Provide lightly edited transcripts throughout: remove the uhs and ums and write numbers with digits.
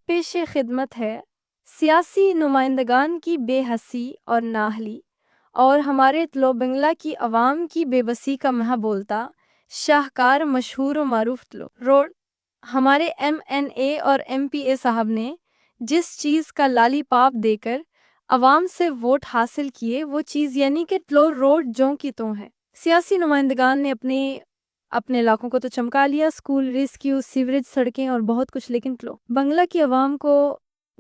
پیش خدمت ہے سیاسی نمائندگان کی بے حسی اور نااہلی اور ہمارے طلوع بنگلہ کی عوام کی بے بسی کا مہا بولتا شاہکار مشہور و معروف طلوع روڈ۔ ہمارے MNA اور MP صاحب نے جس چیز کا لالی پاپ دے کر عوام سے ووٹ حاصل کیے وہ چیز یعنی کہ طلوع روڈ جوں کی توں ہے۔ سیاسی نمائندگان نے اپنے علاقوں کو تو چمکا لیا، سکول، ریسکیو، سیوریج، سڑکیں اور بہت کچھ، لیکن طلوع بنگلہ کی عوام کو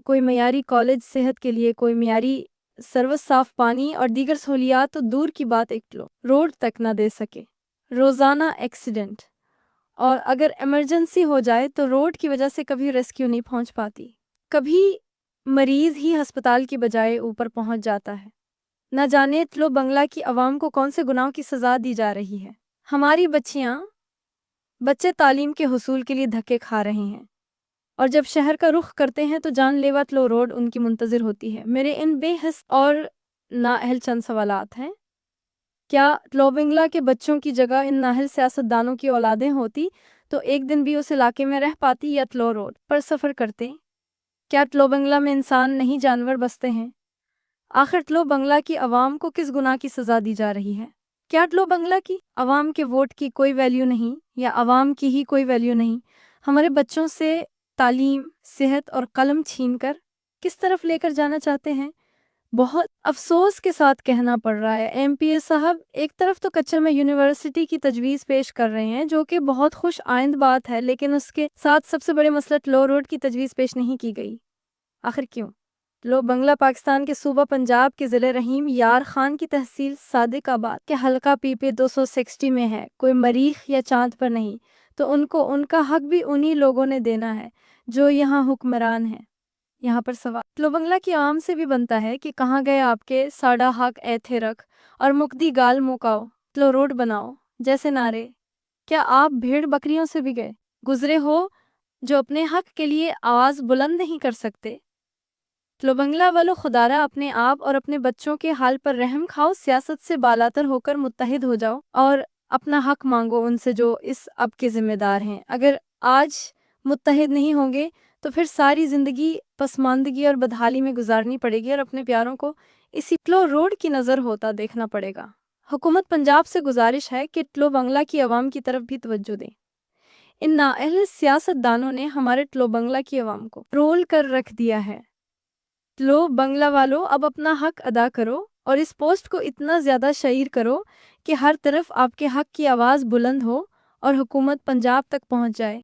کوئی معیاری کالج، صحت کے لیے کوئی معیاری سروس، صاف پانی اور دیگر سہولیات تو دور کی بات ایک طلوع روڈ تک نہ دے سکے۔ روزانہ ایکسیڈنٹ، اور اگر ایمرجنسی ہو جائے تو روڈ کی وجہ سے کبھی ریسکیو نہیں پہنچ پاتی، کبھی مریض ہی ہسپتال کی بجائے اوپر پہنچ جاتا ہے۔ نہ جانے طلوع بنگلہ کی عوام کو کون سے گناہوں کی سزا دی جا رہی ہے۔ ہماری بچے تعلیم کے حصول کے لیے دھکے کھا رہے ہیں، اور جب شہر کا رخ کرتے ہیں تو جان لیوا طلوع روڈ ان کی منتظر ہوتی ہے۔ میرے ان بے حس اور نااہل چند سوالات ہیں۔ کیا طلوع بنگلہ کے بچوں کی جگہ ان نااہل سیاستدانوں کی اولادیں ہوتی تو ایک دن بھی اس علاقے میں رہ پاتی یا طلوع روڈ پر سفر کرتے؟ کیا طلوع بنگلہ میں انسان نہیں جانور بستے ہیں؟ آخر طلوع بنگلہ کی عوام کو کس گناہ کی سزا دی جا رہی ہے؟ کیا طلوع بنگلہ کی عوام کے ووٹ کی کوئی ویلیو نہیں، یا عوام کی ہی کوئی ویلیو نہیں؟ ہمارے بچوں سے تعلیم، صحت اور قلم چھین کر کس طرف لے کر جانا چاہتے ہیں؟ بہت افسوس کے ساتھ کہنا پڑ رہا ہے MP صاحب ایک طرف تو کچر میں یونیورسٹی کی تجویز پیش کر رہے ہیں جو کہ بہت خوش آئند بات ہے، لیکن اس کے ساتھ سب سے بڑے مسئلہ طلوع روڈ کی تجویز پیش نہیں کی گئی۔ آخر کیوں؟ طلوع بنگلہ پاکستان کے صوبہ پنجاب کے ضلع رحیم یار خان کی تحصیل صادق آباد کے حلقہ PP 260 میں ہے، کوئی مریخ یا چاند پر نہیں، تو ان کا حق بھی انہی لوگوں نے دینا ہے جو یہاں حکمران ہیں۔ یہاں پر سوال طلوع بنگلہ کی عوام سے بھی بنتا ہے کہ کہاں گئے آپ کے ساڑا حق اے تھے رکھ اور مکدی گال موکاؤ، طلوع روڈ بناؤ جیسے نعرے؟ کیا آپ بھیڑ بکریوں سے بھی گزرے ہو جو اپنے حق کے لیے آواز بلند نہیں کر سکتے؟ طلوع بنگلہ والو خدارا اپنے آپ اور اپنے بچوں کے حال پر رحم کھاؤ، سیاست سے بالاتر ہو کر متحد ہو جاؤ اور اپنا حق مانگو ان سے جو اس اب کے ذمہ دار ہیں۔ اگر آج متحد نہیں ہوں گے تو پھر ساری زندگی پسماندگی اور بدحالی میں گزارنی پڑے گی اور اپنے پیاروں کو اسی طلوع روڈ کی نظر ہوتا دیکھنا پڑے گا۔ حکومت پنجاب سے گزارش ہے کہ طلوع بنگلہ کی عوام کی طرف بھی توجہ دیں۔ ان نااہل سیاست دانوں نے ہمارے طلوع بنگلہ کی عوام کو رول کر رکھ دیا ہے۔ طلوع بنگلہ والو اب اپنا حق ادا کرو اور اس پوسٹ کو اتنا زیادہ شائع کرو کہ ہر طرف آپ کے حق کی آواز بلند ہو اور حکومت پنجاب تک پہنچ جائے۔